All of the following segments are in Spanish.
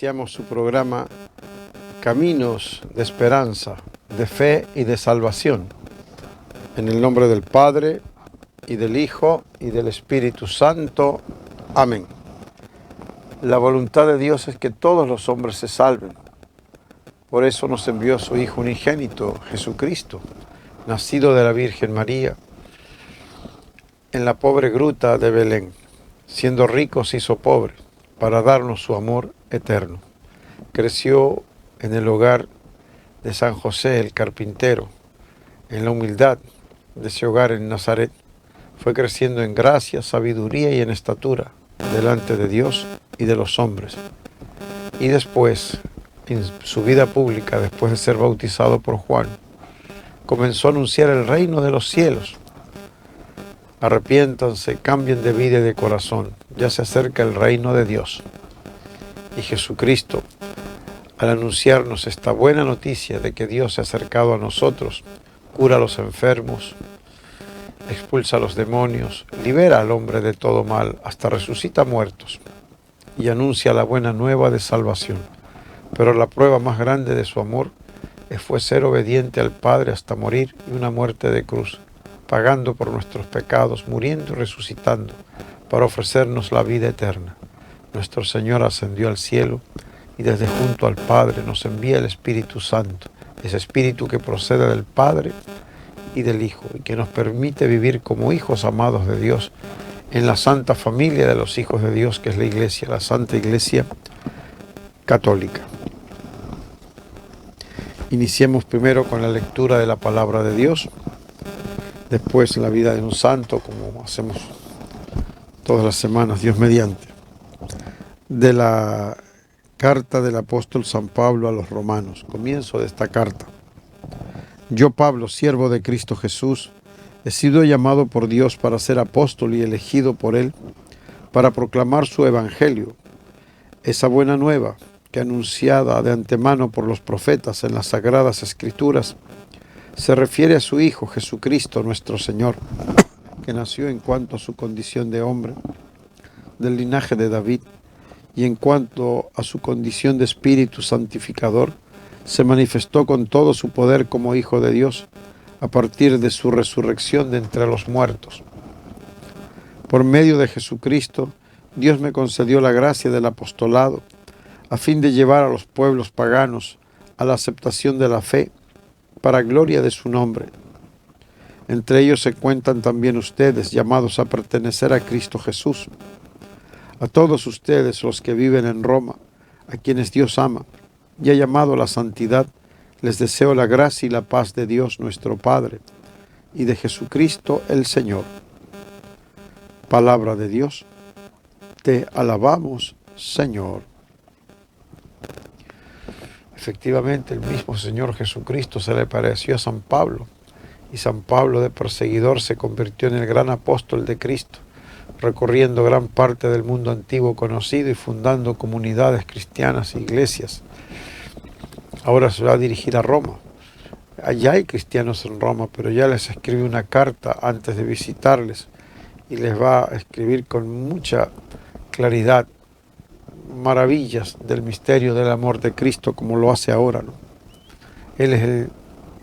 Iniciamos su programa Caminos de Esperanza, de Fe y de Salvación. En el nombre del Padre, y del Hijo, y del Espíritu Santo. Amén. La voluntad de Dios es que todos los hombres se salven. Por eso nos envió su Hijo unigénito, Jesucristo, nacido de la Virgen María, en la pobre gruta de Belén. Siendo rico se hizo pobre, para darnos su amor eterno. Creció en el hogar de San José el carpintero, en la humildad de ese hogar en Nazaret. Fue creciendo en gracia, sabiduría y en estatura, delante de Dios y de los hombres. Y después, en su vida pública, después de ser bautizado por Juan, comenzó a anunciar el reino de los cielos. Arrepiéntanse, cambien de vida y de corazón, ya se acerca el reino de Dios. Y Jesucristo, al anunciarnos esta buena noticia de que Dios se ha acercado a nosotros, cura a los enfermos, expulsa a los demonios, libera al hombre de todo mal, hasta resucita muertos, y anuncia la buena nueva de salvación. Pero la prueba más grande de su amor fue ser obediente al Padre hasta morir, y una muerte de cruz, pagando por nuestros pecados, muriendo y resucitando, para ofrecernos la vida eterna. Nuestro Señor ascendió al cielo, y desde junto al Padre nos envía el Espíritu Santo, ese Espíritu que procede del Padre y del Hijo, y que nos permite vivir como hijos amados de Dios, en la santa familia de los hijos de Dios, que es la Iglesia, la Santa Iglesia Católica. Iniciemos primero con la lectura de la Palabra de Dios, después la vida de un santo, como hacemos todas las semanas, Dios mediante, de la carta del apóstol San Pablo a los romanos. Comienzo de esta carta. Yo, Pablo, siervo de Cristo Jesús, he sido llamado por Dios para ser apóstol y elegido por Él para proclamar su evangelio, esa buena nueva que, anunciada de antemano por los profetas en las Sagradas Escrituras, se refiere a su Hijo Jesucristo nuestro Señor, que nació en cuanto a su condición de hombre, del linaje de David, y en cuanto a su condición de Espíritu Santificador, se manifestó con todo su poder como Hijo de Dios, a partir de su resurrección de entre los muertos. Por medio de Jesucristo, Dios me concedió la gracia del apostolado, a fin de llevar a los pueblos paganos a la aceptación de la fe, para gloria de su nombre. Entre ellos se cuentan también ustedes, llamados a pertenecer a Cristo Jesús. A todos ustedes, los que viven en Roma, a quienes Dios ama y ha llamado a la santidad, les deseo la gracia y la paz de Dios nuestro Padre y de Jesucristo el Señor. Palabra de Dios, te alabamos, Señor. Efectivamente, el mismo Señor Jesucristo se le apareció a San Pablo, y San Pablo, de perseguidor, se convirtió en el gran apóstol de Cristo, recorriendo gran parte del mundo antiguo conocido y fundando comunidades cristianas e iglesias. Ahora se va a dirigir a Roma. Allá hay cristianos en Roma, pero ya les escribe una carta antes de visitarles, y les va a escribir con mucha claridad maravillas del misterio del amor de Cristo, como lo hace ahora, ¿no? Él es el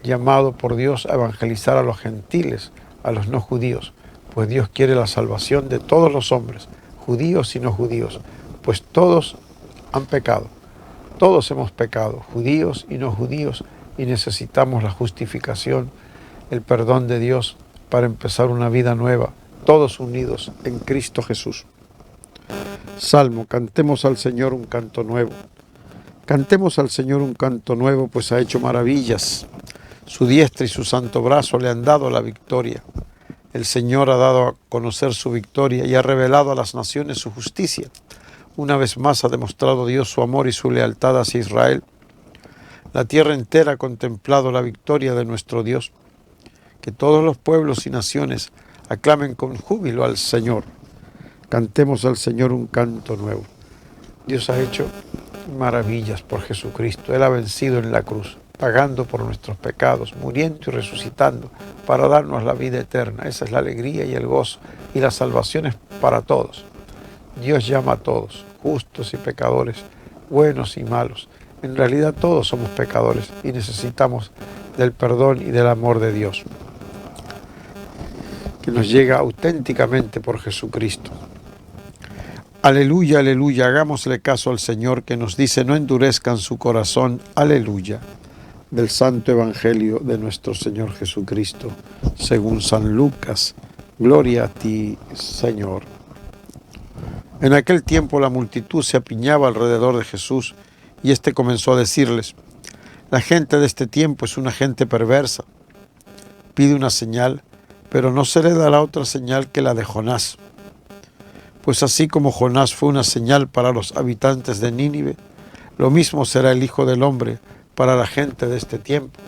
llamado por Dios a evangelizar a los gentiles, a los no judíos, pues Dios quiere la salvación de todos los hombres, judíos y no judíos, pues todos han pecado, todos hemos pecado, judíos y no judíos, y necesitamos la justificación, el perdón de Dios para empezar una vida nueva, todos unidos en Cristo Jesús. Salmo, cantemos al Señor un canto nuevo. Cantemos al Señor un canto nuevo, pues ha hecho maravillas. Su diestra y su santo brazo le han dado la victoria. El Señor ha dado a conocer su victoria y ha revelado a las naciones su justicia. Una vez más ha demostrado Dios su amor y su lealtad hacia Israel. La tierra entera ha contemplado la victoria de nuestro Dios. Que todos los pueblos y naciones aclamen con júbilo al Señor. Cantemos al Señor un canto nuevo. Dios ha hecho maravillas por Jesucristo. Él ha vencido en la cruz, pagando por nuestros pecados, muriendo y resucitando para darnos la vida eterna. Esa es la alegría y el gozo, y la salvación es para todos. Dios llama a todos, justos y pecadores, buenos y malos. En realidad todos somos pecadores y necesitamos del perdón y del amor de Dios, que nos llega auténticamente por Jesucristo. Aleluya, aleluya, hagámosle caso al Señor que nos dice: no endurezcan su corazón. Aleluya. Del Santo Evangelio de nuestro Señor Jesucristo, según San Lucas. Gloria a ti, Señor. En aquel tiempo la multitud se apiñaba alrededor de Jesús y éste comenzó a decirles: la gente de este tiempo es una gente perversa. Pide una señal, pero no se le dará otra señal que la de Jonás. Pues así como Jonás fue una señal para los habitantes de Nínive, lo mismo será el Hijo del Hombre para la gente de este tiempo.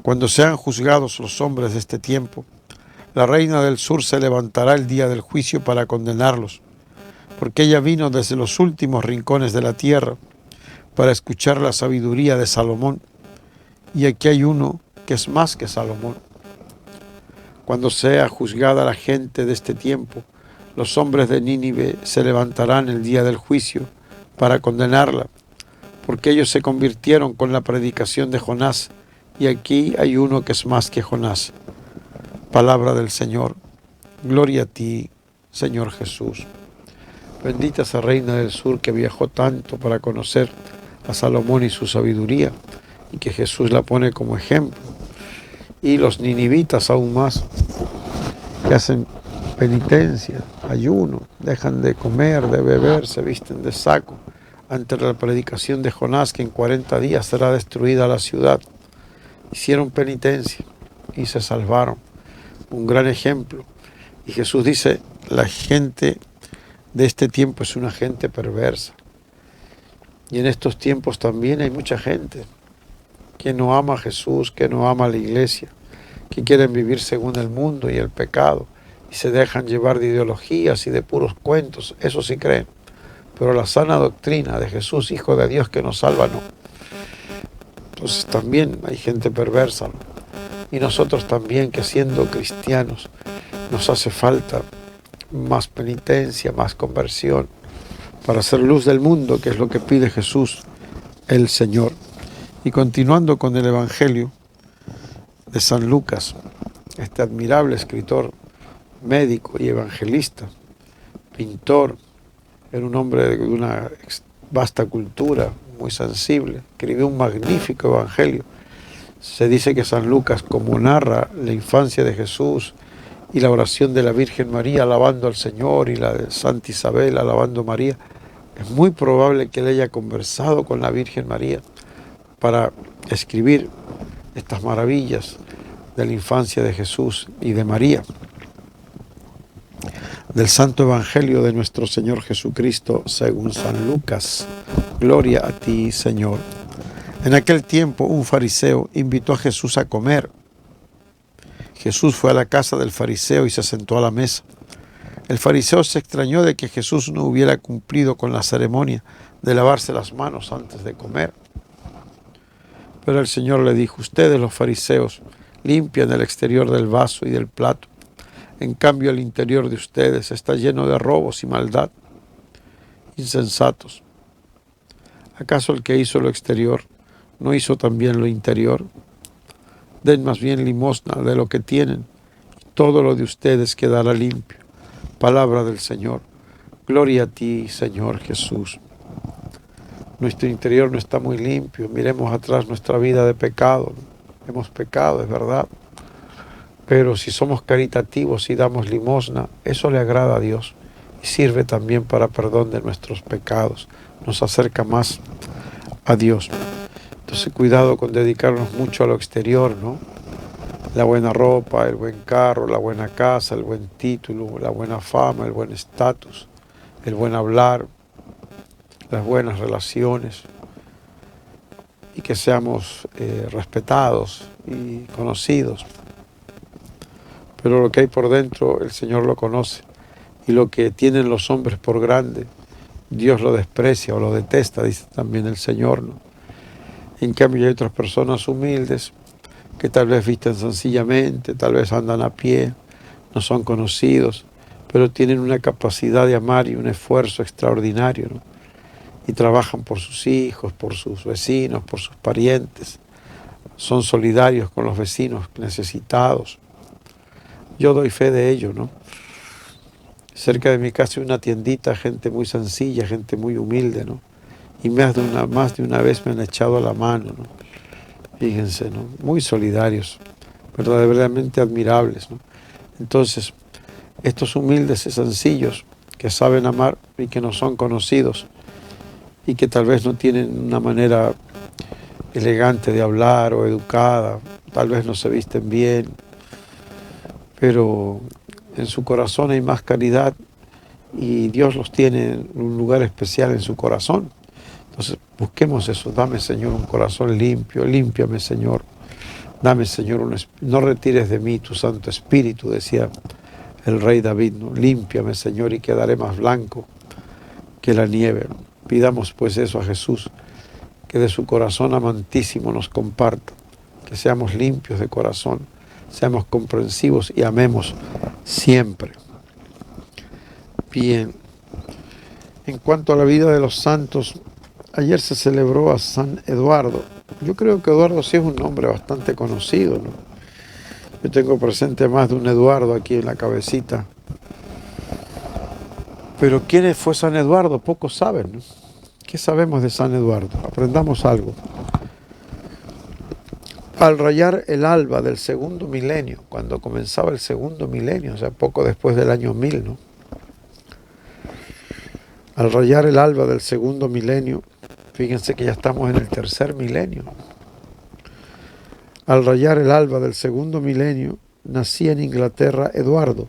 Cuando sean juzgados los hombres de este tiempo, la reina del sur se levantará el día del juicio para condenarlos, porque ella vino desde los últimos rincones de la tierra para escuchar la sabiduría de Salomón, y aquí hay uno que es más que Salomón. Cuando sea juzgada la gente de este tiempo, los hombres de Nínive se levantarán el día del juicio para condenarla, porque ellos se convirtieron con la predicación de Jonás, y aquí hay uno que es más que Jonás. Palabra del Señor. Gloria a ti, Señor Jesús. Bendita esa reina del sur que viajó tanto para conocer a Salomón y su sabiduría, y que Jesús la pone como ejemplo. Y los ninivitas aún más, que hacen penitencia, ayuno, dejan de comer, de beber, se visten de saco, ante la predicación de Jonás, que en 40 días será destruida la ciudad. Hicieron penitencia y se salvaron. Un gran ejemplo. Y Jesús dice: la gente de este tiempo es una gente perversa. Y en estos tiempos también hay mucha gente que no ama a Jesús, que no ama a la iglesia, que quieren vivir según el mundo y el pecado, y se dejan llevar de ideologías y de puros cuentos. Eso sí creen. Pero la sana doctrina de Jesús, Hijo de Dios que nos salva, no. Entonces también hay gente perversa, ¿no? Y nosotros también, que siendo cristianos nos hace falta más penitencia, más conversión, para hacer luz del mundo, que es lo que pide Jesús, el Señor. Y continuando con el Evangelio de San Lucas, este admirable escritor, médico y evangelista, pintor, era un hombre de una vasta cultura, muy sensible, escribió un magnífico evangelio. Se dice que San Lucas, como narra la infancia de Jesús y la oración de la Virgen María alabando al Señor, y la de Santa Isabel alabando a María, es muy probable que él haya conversado con la Virgen María para escribir estas maravillas de la infancia de Jesús y de María. Del Santo Evangelio de nuestro Señor Jesucristo según San Lucas. Gloria a ti, Señor. En aquel tiempo un fariseo invitó a Jesús a comer. Jesús fue a la casa del fariseo y se sentó a la mesa. El fariseo se extrañó de que Jesús no hubiera cumplido con la ceremonia de lavarse las manos antes de comer. Pero el Señor le dijo: ustedes, los fariseos, limpian el exterior del vaso y del plato. En cambio, el interior de ustedes está lleno de robos y maldad. Insensatos. ¿Acaso el que hizo lo exterior no hizo también lo interior? Den más bien limosna de lo que tienen, y todo lo de ustedes quedará limpio. Palabra del Señor. Gloria a ti, Señor Jesús. Nuestro interior no está muy limpio. Miremos atrás nuestra vida de pecado. Hemos pecado, es verdad. Pero si somos caritativos y damos limosna, eso le agrada a Dios y sirve también para perdón de nuestros pecados. Nos acerca más a Dios. Entonces, cuidado con dedicarnos mucho a lo exterior, ¿no? La buena ropa, el buen carro, la buena casa, el buen título, la buena fama, el buen estatus, el buen hablar, las buenas relaciones, y que seamos respetados y conocidos. Pero lo que hay por dentro, el Señor lo conoce. Y lo que tienen los hombres por grande, Dios lo desprecia o lo detesta, dice también el Señor, ¿no? En cambio hay otras personas humildes que tal vez visten sencillamente, tal vez andan a pie, no son conocidos, pero tienen una capacidad de amar y un esfuerzo extraordinario, ¿no? y trabajan por sus hijos, por sus vecinos, por sus parientes. Son solidarios con los vecinos necesitados. Yo doy fe de ello, ¿no? Cerca de mi casa hay una tiendita, gente muy sencilla, gente muy humilde, ¿no? Y más de una vez me han echado la mano, ¿no? Fíjense, ¿no? Muy solidarios, verdaderamente admirables, ¿no? Entonces, estos humildes y sencillos que saben amar y que no son conocidos y que tal vez no tienen una manera elegante de hablar o educada, tal vez no se visten bien, pero en su corazón hay más caridad y Dios los tiene en un lugar especial en su corazón. Entonces busquemos eso. Dame, Señor, un corazón limpio, límpiame, Señor. Dame, Señor, no retires de mí tu Santo Espíritu, decía el rey David, ¿no? Límpiame, Señor, y quedaré más blanco que la nieve. Pidamos pues eso a Jesús, que de su corazón amantísimo nos comparta, que seamos limpios de corazón, seamos comprensivos y amemos siempre. Bien, en cuanto a la vida de los santos, ayer se celebró a San Eduardo. Yo creo que Eduardo sí es un nombre bastante conocido, ¿no? Yo tengo presente más de un Eduardo aquí en la cabecita. Pero ¿quién fue San Eduardo? Pocos saben, ¿no? ¿Qué sabemos de San Eduardo? Aprendamos algo. Al rayar el alba del segundo milenio, cuando comenzaba el segundo milenio, o sea, poco después del año 1000, ¿no? Al rayar el alba del segundo milenio, fíjense que ya estamos en el tercer milenio. Al rayar el alba del segundo milenio, nacía en Inglaterra Eduardo,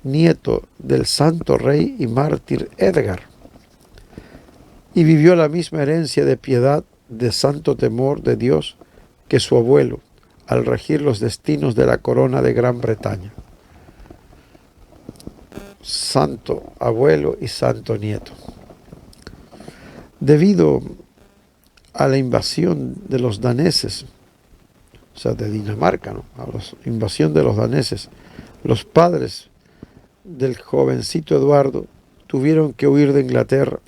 nieto del santo rey y mártir Edgar, y vivió la misma herencia de piedad, de santo temor de Dios que su abuelo, al regir los destinos de la corona de Gran Bretaña. Santo abuelo y santo nieto. Debido a la invasión de los daneses, o sea, de Dinamarca, ¿no? A la invasión de los daneses, los padres del jovencito Eduardo tuvieron que huir de Inglaterra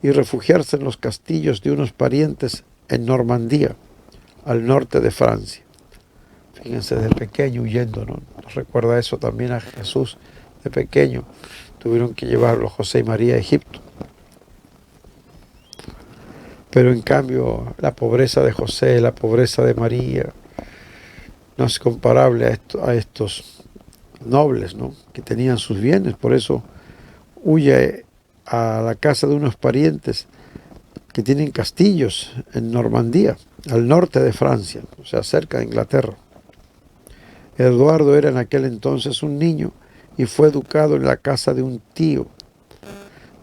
y refugiarse en los castillos de unos parientes en Normandía, al norte de Francia. Fíjense, de pequeño huyendo, ¿no? Nos recuerda eso también a Jesús. De pequeño tuvieron que llevarlo José y María a Egipto. Pero en cambio la pobreza de José, la pobreza de María, no es comparable a estos nobles, ¿no? Que tenían sus bienes. Por eso huye a la casa de unos parientes que tienen castillos en Normandía, al norte de Francia, o sea, cerca de Inglaterra. Eduardo era en aquel entonces un niño y fue educado en la casa de un tío,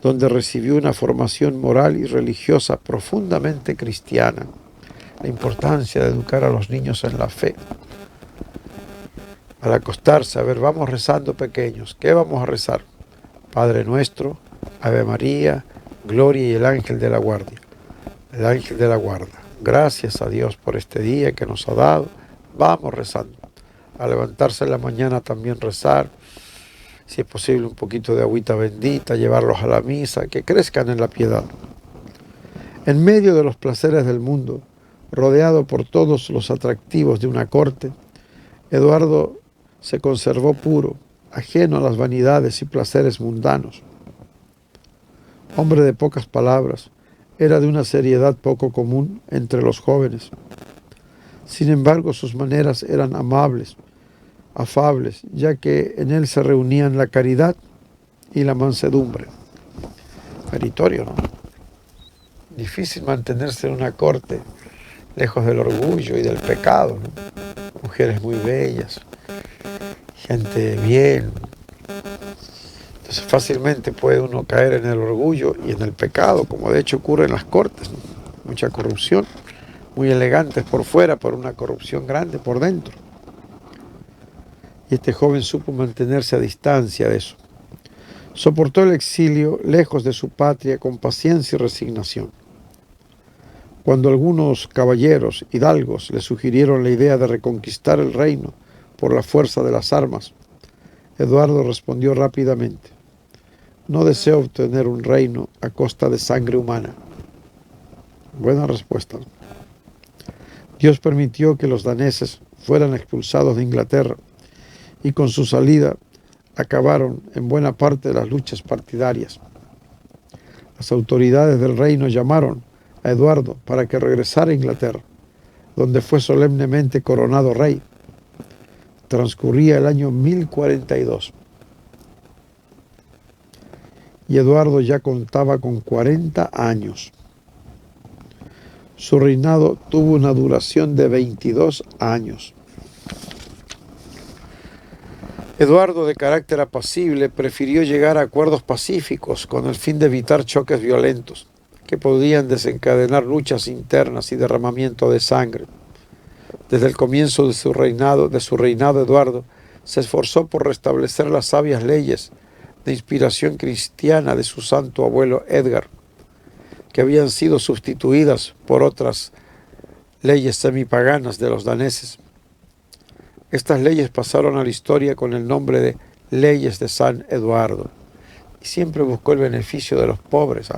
donde recibió una formación moral y religiosa profundamente cristiana. La importancia de educar a los niños en la fe. Al acostarse, a ver, vamos rezando pequeños. ¿Qué vamos a rezar? Padre nuestro, Ave María, Gloria y el ángel de la guardia. El ángel de la guarda. Gracias a Dios por este día que nos ha dado. Vamos rezando. Al levantarse en la mañana también rezar. Si es posible un poquito de agüita bendita, llevarlos a la misa, que crezcan en la piedad. En medio de los placeres del mundo, rodeado por todos los atractivos de una corte, Eduardo se conservó puro, ajeno a las vanidades y placeres mundanos. Hombre de pocas palabras, era de una seriedad poco común entre los jóvenes. Sin embargo, sus maneras eran amables, afables, ya que en él se reunían la caridad y la mansedumbre. Meritorio, ¿no? Difícil mantenerse en una corte, lejos del orgullo y del pecado, ¿no? Mujeres muy bellas, gente bien. Entonces fácilmente puede uno caer en el orgullo y en el pecado, como de hecho ocurre en las cortes, ¿no? Mucha corrupción, muy elegantes por fuera, pero una corrupción grande por dentro. Y este joven supo mantenerse a distancia de eso. Soportó el exilio lejos de su patria con paciencia y resignación. Cuando algunos caballeros hidalgos le sugirieron la idea de reconquistar el reino por la fuerza de las armas, Eduardo respondió rápidamente: no deseo obtener un reino a costa de sangre humana. Buena respuesta. Dios permitió que los daneses fueran expulsados de Inglaterra y con su salida acabaron en buena parte de las luchas partidarias. Las autoridades del reino llamaron a Eduardo para que regresara a Inglaterra, donde fue solemnemente coronado rey. Transcurría el año 1042 y Eduardo ya contaba con 40 años. Su reinado tuvo una duración de 22 años. Eduardo, de carácter apacible, prefirió llegar a acuerdos pacíficos con el fin de evitar choques violentos que podían desencadenar luchas internas y derramamiento de sangre. Desde el comienzo de su reinado, Eduardo se esforzó por restablecer las sabias leyes de inspiración cristiana de su santo abuelo Edgar, que habían sido sustituidas por otras leyes semipaganas de los daneses. Estas leyes pasaron a la historia con el nombre de Leyes de San Eduardo y siempre buscó el beneficio de los pobres.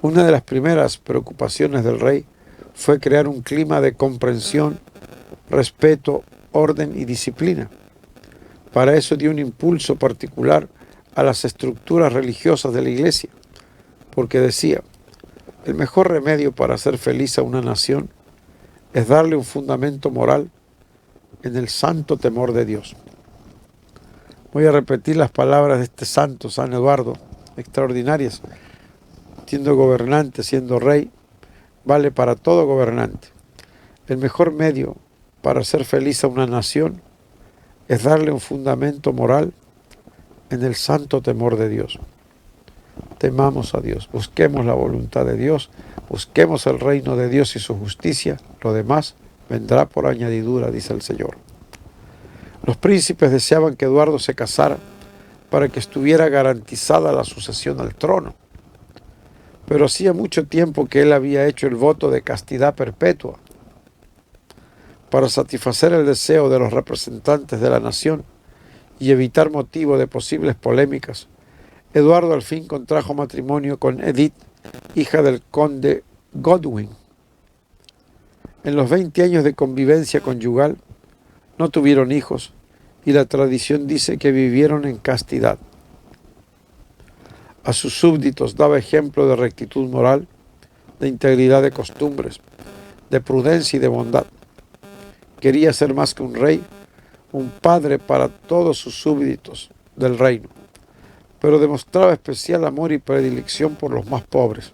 Una de las primeras preocupaciones del rey fue crear un clima de comprensión, respeto, orden y disciplina. Para eso dio un impulso particular a las estructuras religiosas de la iglesia, porque decía: el mejor remedio para hacer feliz a una nación es darle un fundamento moral en el santo temor de Dios. Voy a repetir las palabras de este santo, San Eduardo, extraordinarias. Siendo gobernante, siendo rey, vale para todo gobernante. El mejor medio para hacer feliz a una nación es darle un fundamento moral en el santo temor de Dios. Temamos a Dios, busquemos la voluntad de Dios, busquemos el reino de Dios y su justicia, lo demás vendrá por añadidura, dice el Señor. Los príncipes deseaban que Eduardo se casara para que estuviera garantizada la sucesión al trono, pero hacía mucho tiempo que él había hecho el voto de castidad perpetua. Para satisfacer el deseo de los representantes de la nación y evitar motivo de posibles polémicas, Eduardo al fin contrajo matrimonio con Edith, hija del conde Godwin. En los 20 años de convivencia conyugal no tuvieron hijos y la tradición dice que vivieron en castidad. A sus súbditos daba ejemplo de rectitud moral, de integridad de costumbres, de prudencia y de bondad. Quería ser más que un rey, un padre para todos sus súbditos del reino, pero demostraba especial amor y predilección por los más pobres.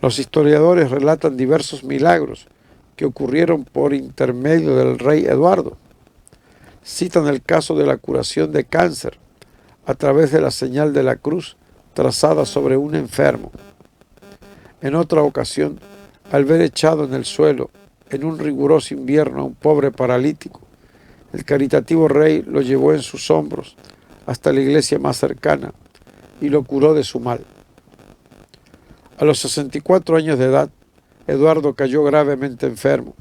Los historiadores relatan diversos milagros que ocurrieron por intermedio del rey Eduardo. Citan el caso de la curación de cáncer a través de la señal de la cruz trazada sobre un enfermo. En otra ocasión, al ver echado en el suelo en un riguroso invierno a un pobre paralítico, el caritativo rey lo llevó en sus hombros hasta la iglesia más cercana y lo curó de su mal. A los 64 años de edad, Eduardo cayó gravemente enfermo.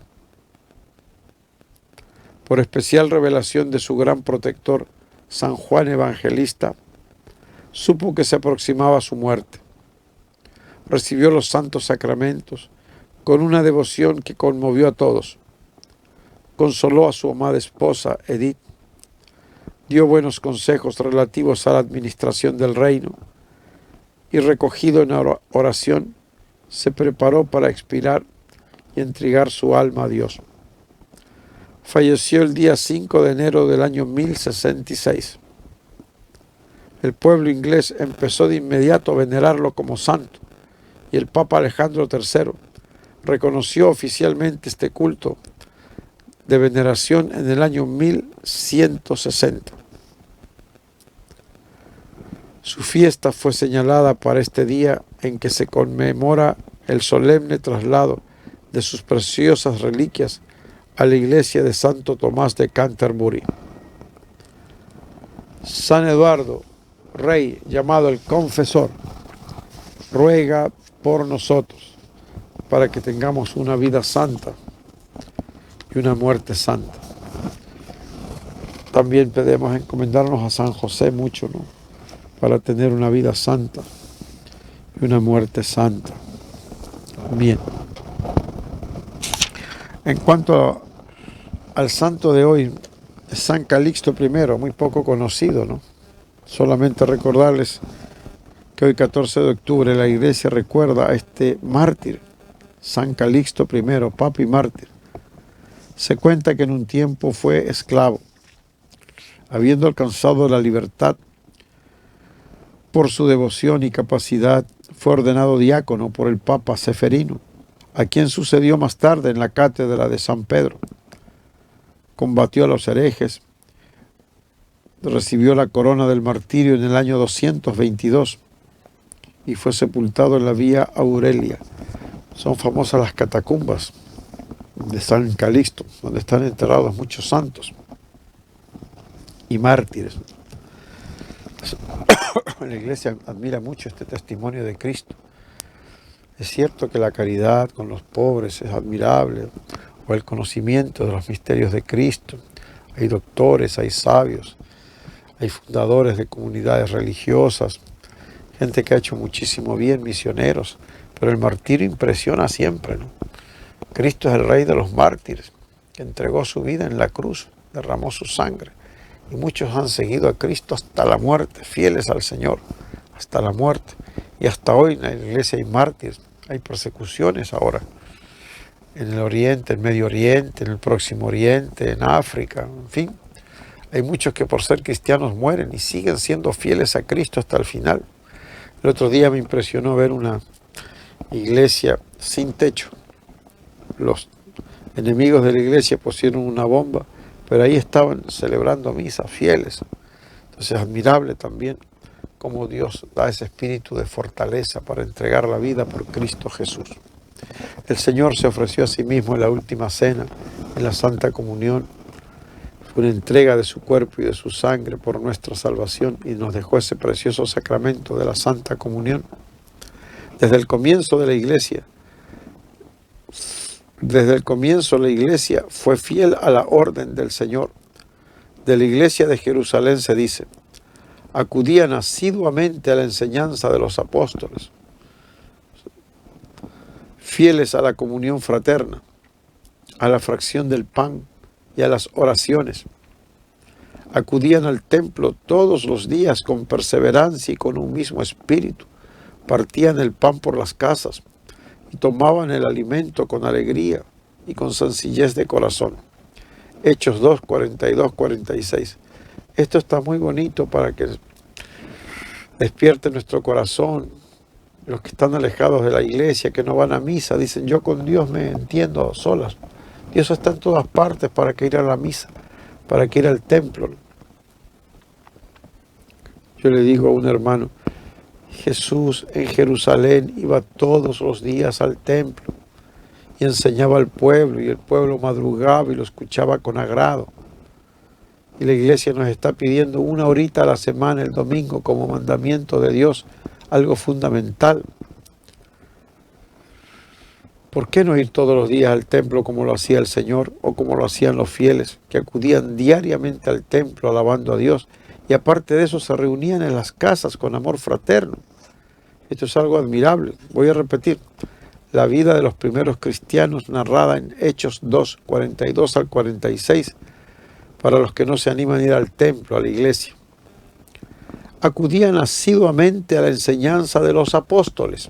Por especial revelación de su gran protector, San Juan Evangelista, supo que se aproximaba su muerte. Recibió los santos sacramentos con una devoción que conmovió a todos. Consoló a su amada esposa, Edith, dio buenos consejos relativos a la administración del reino y, recogido en oración, se preparó para expirar y entregar su alma a Dios. Falleció el día 5 de enero del año 1066. El pueblo inglés empezó de inmediato a venerarlo como santo y el Papa Alejandro III reconoció oficialmente este culto de veneración en el año 1160. Su fiesta fue señalada para este día en que se conmemora el solemne traslado de sus preciosas reliquias a la iglesia de Santo Tomás de Canterbury. San Eduardo, rey llamado el Confesor, ruega por nosotros para que tengamos una vida santa y una muerte santa. También podemos encomendarnos a San José mucho, ¿no? para tener una vida santa y una muerte santa. Bien. En cuanto al santo de hoy, San Calixto I, muy poco conocido, ¿no? Solamente recordarles que hoy 14 de octubre la iglesia recuerda a este mártir, San Calixto I, papa y mártir. Se cuenta que en un tiempo fue esclavo. Habiendo alcanzado la libertad, por su devoción y capacidad, fue ordenado diácono por el Papa Seferino, a quien sucedió más tarde en la cátedra de San Pedro. Combatió a los herejes, recibió la corona del martirio en el año 222 y fue sepultado en la Vía Aurelia. Son famosas las catacumbas de San Calixto, donde están enterrados muchos santos y mártires. La iglesia admira mucho este testimonio de Cristo. Es cierto que la caridad con los pobres es admirable, o el conocimiento de los misterios de Cristo. Hay doctores, hay sabios, hay fundadores de comunidades religiosas, gente que ha hecho muchísimo bien, misioneros, pero el martirio impresiona siempre, ¿no? Cristo es el rey de los mártires, que entregó su vida en la cruz, derramó su sangre, y muchos han seguido a Cristo hasta la muerte, fieles al Señor, hasta la muerte. Y hasta hoy en la iglesia hay mártires, hay persecuciones ahora, en el Oriente, en Medio Oriente, en el Próximo Oriente, en África, en fin. Hay muchos que por ser cristianos mueren y siguen siendo fieles a Cristo hasta el final. El otro día me impresionó ver una iglesia sin techo. Los enemigos de la iglesia pusieron una bomba, pero ahí estaban celebrando misa, fieles. Entonces es admirable también cómo Dios da ese espíritu de fortaleza para entregar la vida por Cristo Jesús. El Señor se ofreció a sí mismo en la última cena, en la Santa Comunión. Fue una entrega de su cuerpo y de su sangre por nuestra salvación y nos dejó ese precioso sacramento de la Santa Comunión. Desde el comienzo de la iglesia, la iglesia fue fiel a la orden del Señor. De la iglesia de Jerusalén se dice: acudían asiduamente a la enseñanza de los apóstoles, fieles a la comunión fraterna, a la fracción del pan y a las oraciones. Acudían al templo todos los días con perseverancia y con un mismo espíritu. Partían el pan por las casas y tomaban el alimento con alegría y con sencillez de corazón. Hechos 2, 42, 46. Esto está muy bonito para que despierte nuestro corazón. Los que están alejados de la iglesia, que no van a misa, dicen: yo con Dios me entiendo solas. Dios está en todas partes. ¿Para qué ir a la misa? ¿Para qué ir al templo? Yo le digo a un hermano: Jesús en Jerusalén iba todos los días al templo y enseñaba al pueblo, y el pueblo madrugaba y lo escuchaba con agrado. Y la iglesia nos está pidiendo 1 horita a la semana, el domingo, como mandamiento de Dios, algo fundamental. ¿Por qué no ir todos los días al templo como lo hacía el Señor o como lo hacían los fieles, que acudían diariamente al templo alabando a Dios? Y aparte de eso se reunían en las casas con amor fraterno. Esto es algo admirable. Voy a repetir. La vida de los primeros cristianos narrada en Hechos 2, 42 al 46, para los que no se animan a ir al templo, a la iglesia. Acudían asiduamente a la enseñanza de los apóstoles.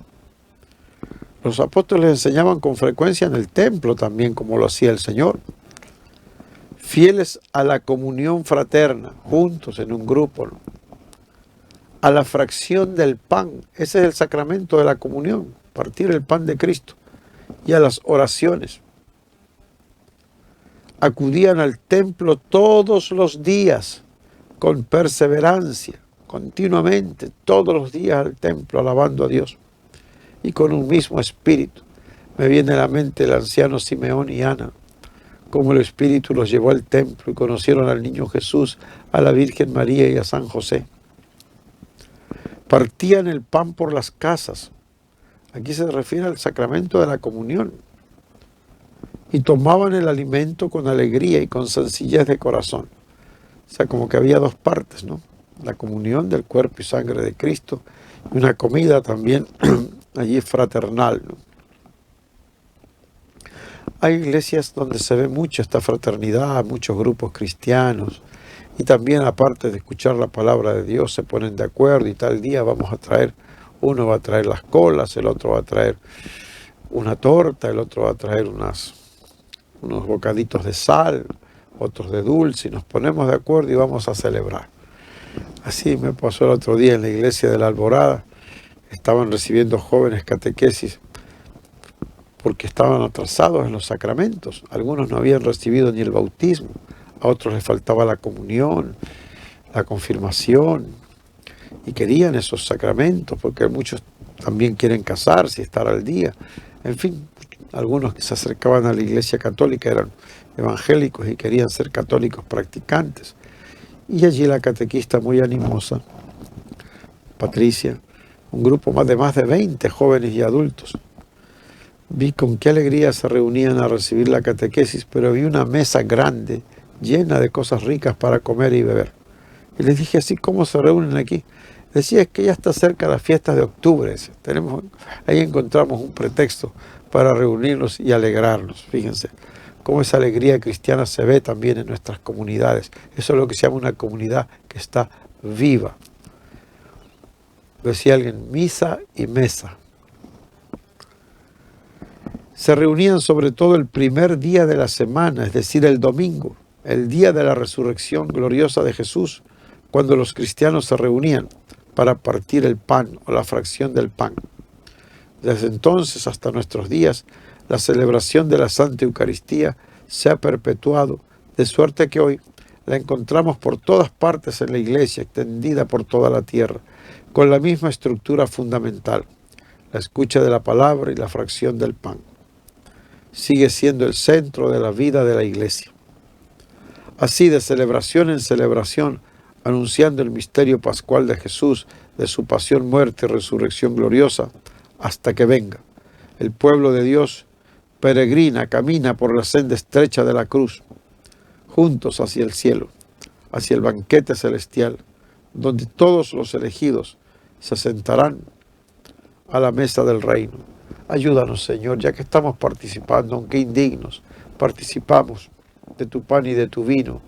Los apóstoles enseñaban con frecuencia en el templo también, como lo hacía el Señor. Fieles a la comunión fraterna, juntos en un grupo, ¿no? A la fracción del pan, ese es el sacramento de la comunión, partir el pan de Cristo, y a las oraciones. Acudían al templo todos los días, con perseverancia, continuamente, todos los días al templo, alabando a Dios, y con un mismo espíritu. Me viene a la mente el anciano Simeón y Ana, cómo el Espíritu los llevó al templo y conocieron al niño Jesús, a la Virgen María y a San José. Partían el pan por las casas. Aquí se refiere al sacramento de la comunión. Y tomaban el alimento con alegría y con sencillez de corazón. O sea, como que había dos partes, ¿no? la comunión del cuerpo y sangre de Cristo, y una comida también allí fraternal, ¿no? Hay iglesias donde se ve mucho esta fraternidad, muchos grupos cristianos, y también aparte de escuchar la palabra de Dios se ponen de acuerdo y tal día vamos a traer, uno va a traer las colas, el otro va a traer una torta, el otro va a traer unos bocaditos de sal, otros de dulce, y nos ponemos de acuerdo y vamos a celebrar. Así me pasó el otro día en la iglesia de la Alborada, estaban recibiendo jóvenes catequesis porque estaban atrasados en los sacramentos. Algunos no habían recibido ni el bautismo, a otros les faltaba la comunión, la confirmación, y querían esos sacramentos porque muchos también quieren casarse y estar al día. En fin, algunos que se acercaban a la iglesia católica eran evangélicos y querían ser católicos practicantes. Y allí la catequista muy animosa, Patricia, un grupo de más de 20 jóvenes y adultos. Vi con qué alegría se reunían a recibir la catequesis, pero vi una mesa grande, llena de cosas ricas para comer y beber. Y les dije así, ¿cómo se reúnen aquí? Decía, es que ya está cerca las fiestas de octubre. Ahí encontramos un pretexto para reunirnos y alegrarnos. Fíjense cómo esa alegría cristiana se ve también en nuestras comunidades. Eso es lo que se llama una comunidad que está viva. Decía alguien, misa y mesa. Se reunían sobre todo el primer día de la semana, es decir, el domingo, el día de la resurrección gloriosa de Jesús, cuando los cristianos se reunían para partir el pan o la fracción del pan. Desde entonces hasta nuestros días, la celebración de la Santa Eucaristía se ha perpetuado, de suerte que hoy la encontramos por todas partes en la iglesia, extendida por toda la tierra, con la misma estructura fundamental, la escucha de la palabra y la fracción del pan. Sigue siendo el centro de la vida de la iglesia. Así, de celebración en celebración, anunciando el misterio pascual de Jesús, de su pasión, muerte y resurrección gloriosa, hasta que venga. El pueblo de Dios peregrina, camina por la senda estrecha de la cruz, juntos hacia el cielo, hacia el banquete celestial, donde todos los elegidos se sentarán a la mesa del reino. Ayúdanos, Señor, ya que estamos participando, aunque indignos, participamos de tu pan y de tu vino,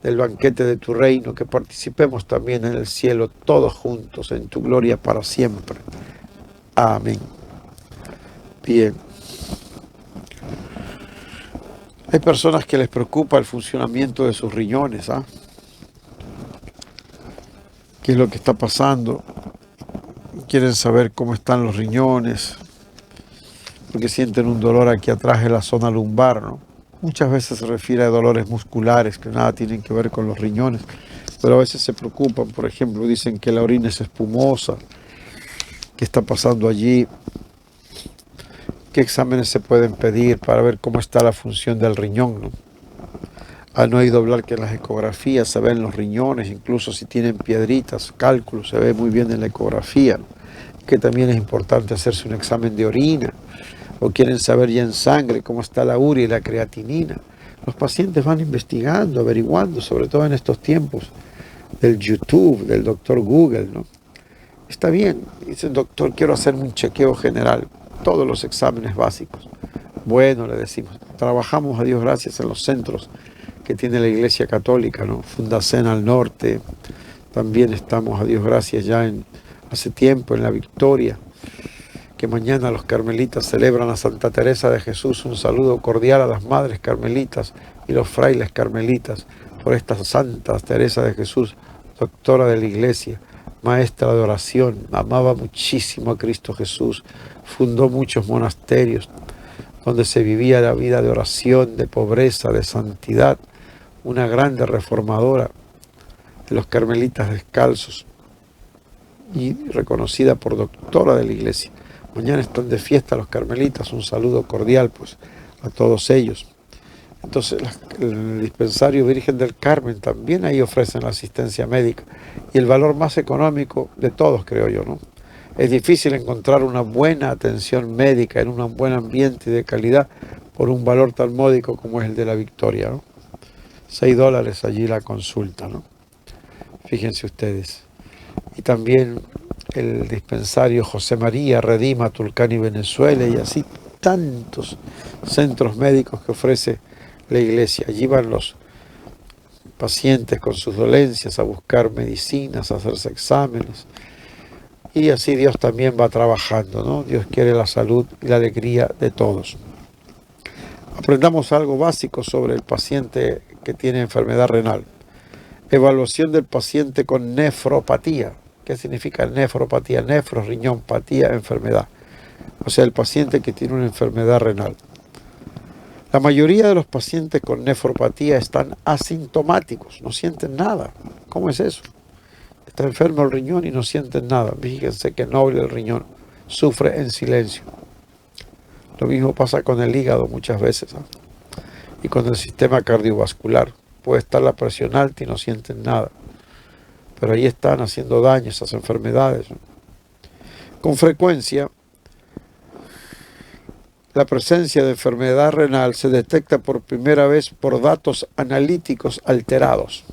del banquete de tu reino, que participemos también en el cielo, todos juntos, en tu gloria para siempre. Amén. Bien. Hay personas que les preocupa el funcionamiento de sus riñones, ¿ah? ¿Qué es lo que está pasando? Quieren saber cómo están los riñones, porque sienten un dolor aquí atrás en la zona lumbar, ¿no? Muchas veces se refiere a dolores musculares que nada tienen que ver con los riñones, pero a veces se preocupan. Por ejemplo, dicen que la orina es espumosa. ¿Qué está pasando allí? ¿Qué exámenes se pueden pedir para ver cómo está la función del riñón, ¿no? Han oído hablar que en las ecografías se ven los riñones, incluso si tienen piedritas, cálculos, se ve muy bien en la ecografía, ¿no? Que también es importante hacerse un examen de orina, o quieren saber ya en sangre cómo está la urea y la creatinina. Los pacientes van investigando, averiguando, sobre todo en estos tiempos del YouTube, del doctor Google, ¿no? Está bien, dice el doctor, quiero hacerme un chequeo general, todos los exámenes básicos. Bueno, le decimos, trabajamos a Dios gracias en los centros que tiene la Iglesia Católica, ¿no? Fundacen al norte, también estamos a Dios gracias ya hace tiempo en La Victoria, que mañana los carmelitas celebran a Santa Teresa de Jesús. Un saludo cordial a las madres carmelitas y los frailes carmelitas por esta Santa Teresa de Jesús, doctora de la Iglesia, maestra de oración, amaba muchísimo a Cristo Jesús, fundó muchos monasterios donde se vivía la vida de oración, de pobreza, de santidad, una grande reformadora de los carmelitas descalzos y reconocida por doctora de la Iglesia. Mañana están de fiesta los carmelitas, un saludo cordial pues a todos ellos. Entonces el dispensario Virgen del Carmen también ahí ofrecen la asistencia médica y el valor más económico de todos, creo yo, ¿no? Es difícil encontrar una buena atención médica en un buen ambiente y de calidad por un valor tan módico como es el de La Victoria, ¿no? $6 allí la consulta, ¿no? Fíjense ustedes. Y también el dispensario José María, Redima, Tulcán y Venezuela, y así tantos centros médicos que ofrece la iglesia. Allí van los pacientes con sus dolencias a buscar medicinas, a hacerse exámenes. Y así Dios también va trabajando, ¿no? Dios quiere la salud y la alegría de todos. Aprendamos algo básico sobre el paciente que tiene enfermedad renal. Evaluación del paciente con nefropatía. ¿Qué significa nefropatía? Nefro, riñón, patía, enfermedad. O sea, el paciente que tiene una enfermedad renal. La mayoría de los pacientes con nefropatía están asintomáticos, no sienten nada. ¿Cómo es eso? Está enfermo el riñón y no sienten nada. Fíjense qué noble el riñón, sufre en silencio. Lo mismo pasa con el hígado muchas veces, ¿eh? Y con el sistema cardiovascular. Puede estar la presión alta y no sienten nada. Pero ahí están haciendo daño esas enfermedades, ¿no? Con frecuencia, la presencia de enfermedad renal se detecta por primera vez por datos analíticos alterados.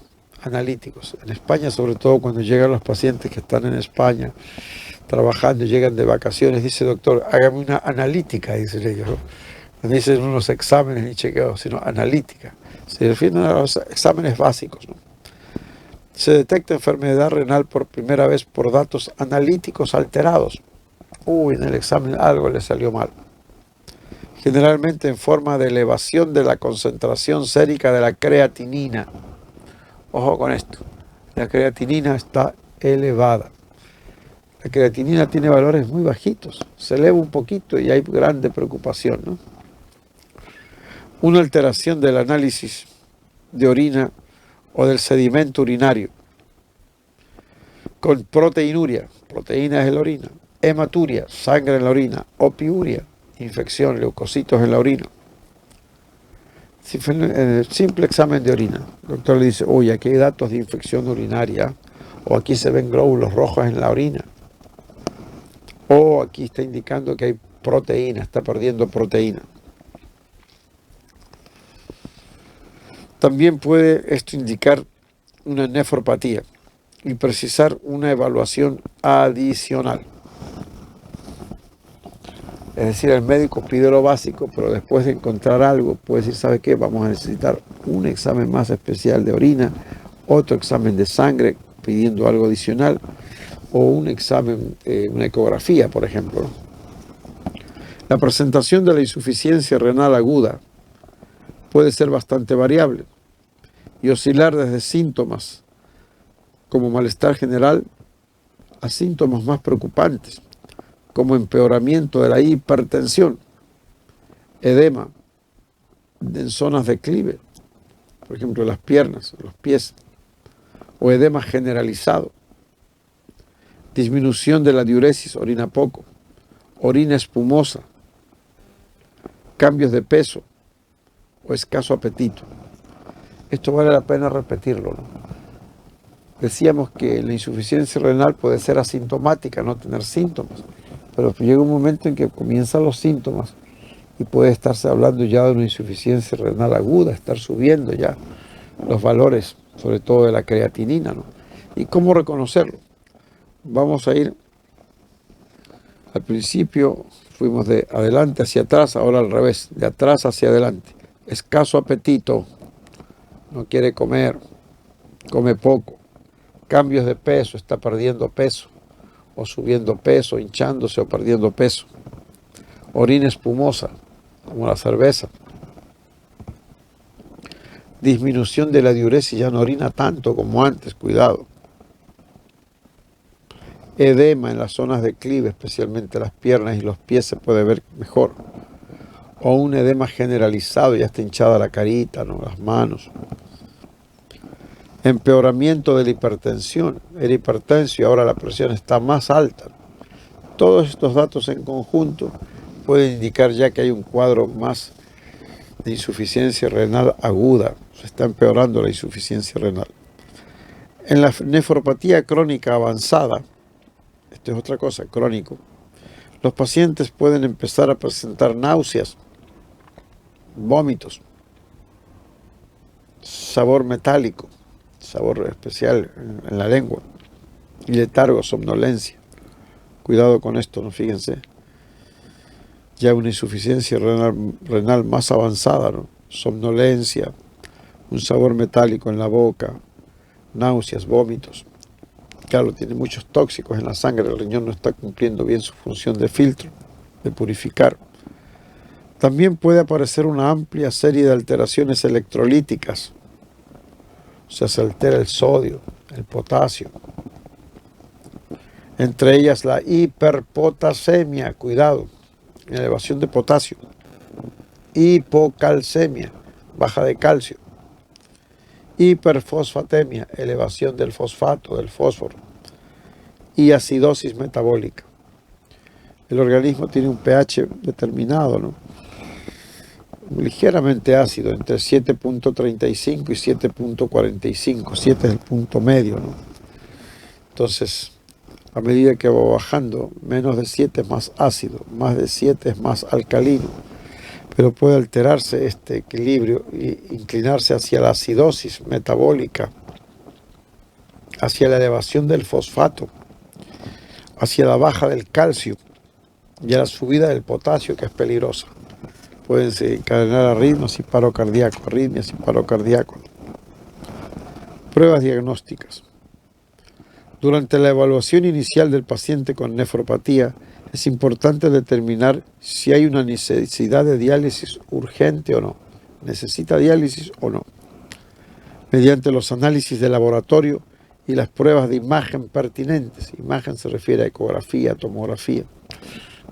Analíticos. En España, sobre todo cuando llegan los pacientes que están en España trabajando y llegan de vacaciones, dice: doctor, hágame una analítica, dicen ellos, ¿no? No dicen unos exámenes ni chequeos, sino analítica. Se refieren a los exámenes básicos, ¿no? Se detecta enfermedad renal por primera vez por datos analíticos alterados. En el examen algo le salió mal. Generalmente en forma de elevación de la concentración sérica de la creatinina. Ojo con esto, la creatinina está elevada. La creatinina tiene valores muy bajitos, se eleva un poquito y hay grande preocupación, ¿no? Una alteración del análisis de orina o del sedimento urinario, con proteinuria, proteínas en la orina, hematuria, sangre en la orina, o piuria, infección, leucocitos en la orina. En el simple examen de orina, el doctor le dice: oye, aquí hay datos de infección urinaria, o aquí se ven glóbulos rojos en la orina, o aquí está indicando que hay proteína, está perdiendo proteína. También puede esto indicar una nefropatía y precisar una evaluación adicional. Es decir, el médico pide lo básico, pero después de encontrar algo, puede decir: ¿sabe qué? Vamos a necesitar un examen más especial de orina, otro examen de sangre pidiendo algo adicional, o un examen, una ecografía, por ejemplo. La presentación de la insuficiencia renal aguda puede ser bastante variable y oscilar desde síntomas como malestar general a síntomas más preocupantes, como empeoramiento de la hipertensión, edema en zonas de declive, por ejemplo las piernas, los pies, o edema generalizado, disminución de la diuresis, orina poco, orina espumosa, cambios de peso o escaso apetito. Esto vale la pena repetirlo, ¿no? Decíamos que la insuficiencia renal puede ser asintomática, no tener síntomas, pero llega un momento en que comienzan los síntomas y puede estarse hablando ya de una insuficiencia renal aguda, estar subiendo ya los valores, sobre todo de la creatinina, ¿no? ¿Y cómo reconocerlo? Vamos a ir, al principio fuimos de adelante hacia atrás, ahora al revés, de atrás hacia adelante. Escaso apetito, no quiere comer, come poco, cambios de peso, está perdiendo peso, o subiendo peso, hinchándose o perdiendo peso. Orina espumosa, como la cerveza. Disminución de la diuresis, ya no orina tanto como antes, cuidado. Edema en las zonas de declive, especialmente las piernas y los pies, se puede ver mejor. O un edema generalizado, ya está hinchada la carita, ¿no? Las manos. Empeoramiento de la hipertensión. Era hipertenso y ahora la presión está más alta. Todos estos datos en conjunto pueden indicar ya que hay un cuadro más de insuficiencia renal aguda. Se está empeorando la insuficiencia renal. En la nefropatía crónica avanzada, esto es otra cosa, crónico, los pacientes pueden empezar a presentar náuseas, vómitos, sabor metálico, sabor especial en la lengua. Y letargo, somnolencia. Cuidado con esto, ¿no? Fíjense. Ya una insuficiencia renal más avanzada, ¿no? Somnolencia, un sabor metálico en la boca, náuseas, vómitos. Claro, tiene muchos tóxicos en la sangre, el riñón no está cumpliendo bien su función de filtro, de purificar. También puede aparecer una amplia serie de alteraciones electrolíticas, o sea, se altera el sodio, el potasio, entre ellas la hiperpotasemia, cuidado, elevación de potasio, hipocalcemia, baja de calcio, hiperfosfatemia, elevación del fosfato, del fósforo, y acidosis metabólica. El organismo tiene un pH determinado, ¿no? Ligeramente ácido, entre 7.35 y 7.45, 7 es el punto medio, ¿no? Entonces, a medida que va bajando, menos de 7 es más ácido, más de 7 es más alcalino, pero puede alterarse este equilibrio e inclinarse hacia la acidosis metabólica, hacia la elevación del fosfato, hacia la baja del calcio y a la subida del potasio, que es peligrosa. Pueden encadenar arritmias y paro cardíaco, arritmias y paro cardíaco. Pruebas diagnósticas. Durante la evaluación inicial del paciente con nefropatía, es importante determinar si hay una necesidad de diálisis urgente o no. ¿Necesita diálisis o no? Mediante los análisis de laboratorio y las pruebas de imagen pertinentes. Imagen se refiere a ecografía, tomografía.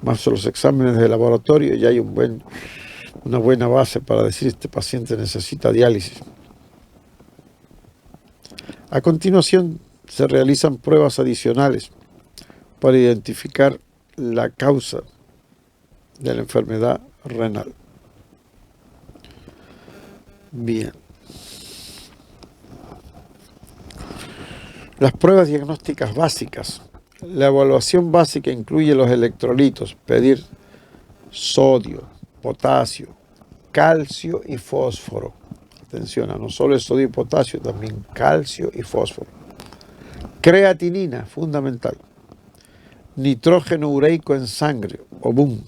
Más los exámenes de laboratorio, ya hay una buena base para decir este paciente necesita diálisis. A continuación, se realizan pruebas adicionales para identificar la causa de la enfermedad renal. Bien. Las pruebas diagnósticas básicas. La evaluación básica incluye los electrolitos, pedir sodio, potasio, calcio y fósforo. Atención, no solo el sodio y potasio, también calcio y fósforo. Creatinina, fundamental. Nitrógeno ureico en sangre, o BUN.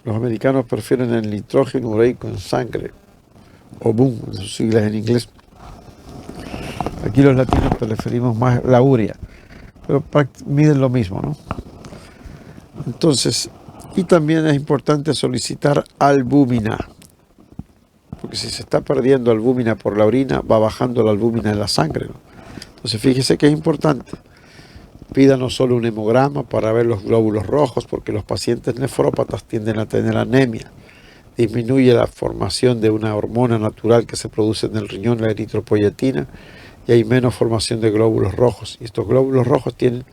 Los americanos prefieren el nitrógeno ureico en sangre, o BUN, en sus siglas en inglés. Aquí los latinos preferimos más la urea, pero miden lo mismo, ¿no? Entonces, y también es importante solicitar albúmina, porque si se está perdiendo albúmina por la orina, va bajando la albúmina en la sangre, ¿no? Entonces, fíjese que es importante. Pida no solo un hemograma para ver los glóbulos rojos, porque los pacientes nefrópatas tienden a tener anemia. Disminuye la formación de una hormona natural que se produce en el riñón, la eritropoyetina, y hay menos formación de glóbulos rojos. Y estos glóbulos rojos tienen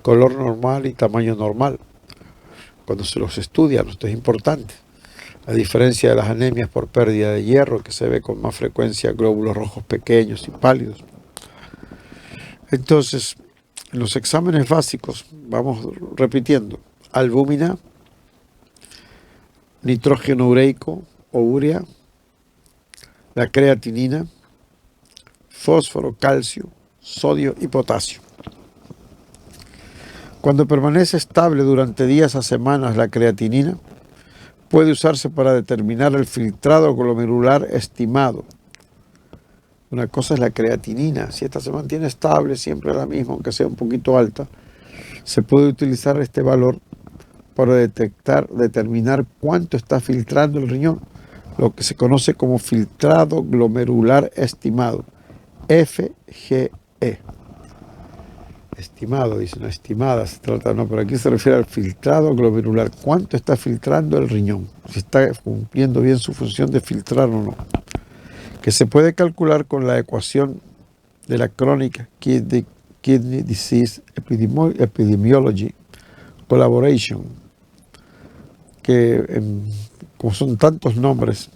color normal y tamaño normal. Cuando se los estudia, esto es importante. A diferencia de las anemias por pérdida de hierro, que se ve con más frecuencia glóbulos rojos pequeños y pálidos. Entonces, en los exámenes básicos, vamos repitiendo, albúmina, nitrógeno ureico o urea, la creatinina, fósforo, calcio, sodio y potasio. Cuando permanece estable durante días a semanas la creatinina, puede usarse para determinar el filtrado glomerular estimado. Una cosa es la creatinina. Si esta se mantiene estable, siempre la misma, aunque sea un poquito alta, se puede utilizar este valor para determinar cuánto está filtrando el riñón, lo que se conoce como filtrado glomerular estimado, FGE. Estimado, dice, no estimada se trata, no, pero aquí se refiere al filtrado glomerular. ¿Cuánto está filtrando el riñón? Si está cumpliendo bien su función de filtrar o no. Que se puede calcular con la ecuación de la Chronic Kidney Disease Epidemiology Collaboration, que como son tantos nombres,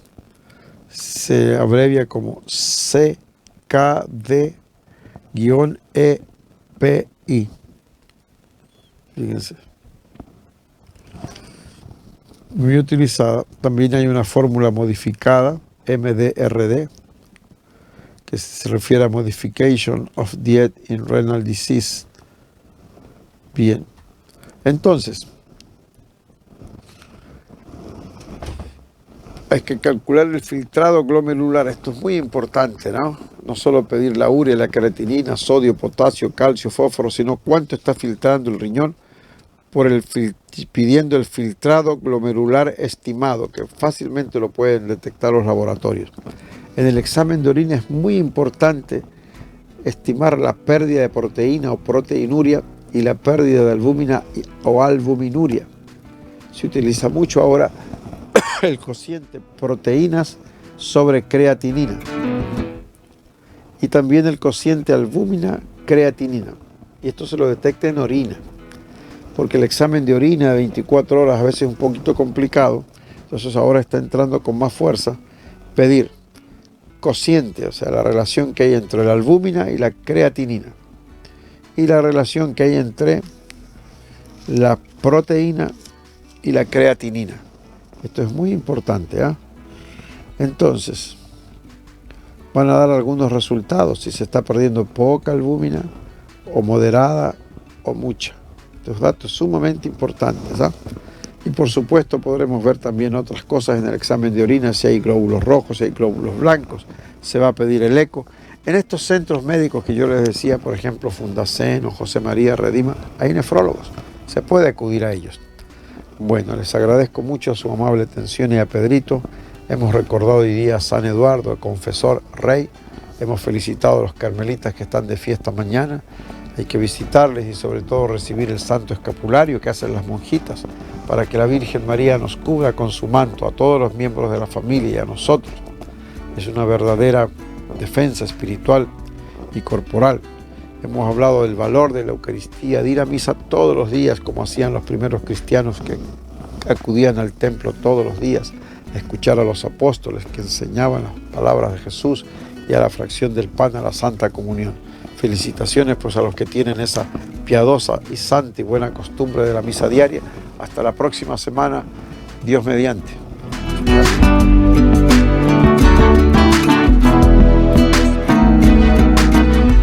se abrevia como CKD-EPI. Fíjense. Muy utilizada. También hay una fórmula modificada, MDRD, que se refiere a Modification of Diet in Renal Disease. Bien, entonces, hay que calcular el filtrado glomerular. Esto es muy importante, ¿no? No solo pedir la urea, la creatinina, sodio, potasio, calcio, fósforo, sino cuánto está filtrando el riñón pidiendo el filtrado glomerular estimado, que fácilmente lo pueden detectar los laboratorios. En el examen de orina es muy importante estimar la pérdida de proteína o proteinuria y la pérdida de albúmina o albuminuria. Se utiliza mucho ahora el cociente proteínas sobre creatinina y también el cociente albúmina creatinina, y esto se lo detecta en orina, porque el examen de orina de 24 horas a veces es un poquito complicado. Entonces ahora está entrando con más fuerza pedir cociente, o sea, la relación que hay entre la albúmina y la creatinina, y la relación que hay entre la proteína y la creatinina. Esto es muy importante, ¿eh? Entonces, van a dar algunos resultados, si se está perdiendo poca albúmina, o moderada, o mucha. Estos datos sumamente importantes, ¿eh? Y por supuesto podremos ver también otras cosas en el examen de orina, si hay glóbulos rojos, si hay glóbulos blancos. Se va a pedir el eco. En estos centros médicos que yo les decía, por ejemplo, Fundacén o José María Redima, hay nefrólogos. Se puede acudir a ellos. Bueno, les agradezco mucho su amable atención y a Pedrito. Hemos recordado hoy día a San Eduardo, el confesor rey. Hemos felicitado a los carmelitas que están de fiesta mañana. Hay que visitarles y sobre todo recibir el santo escapulario que hacen las monjitas para que la Virgen María nos cubra con su manto a todos los miembros de la familia y a nosotros. Es una verdadera defensa espiritual y corporal. Hemos hablado del valor de la Eucaristía, de ir a misa todos los días, como hacían los primeros cristianos que acudían al templo todos los días, a escuchar a los apóstoles que enseñaban las palabras de Jesús y a la fracción del pan, a la Santa Comunión. Felicitaciones pues a los que tienen esa piadosa y santa y buena costumbre de la misa diaria. Hasta la próxima semana, Dios mediante. Gracias.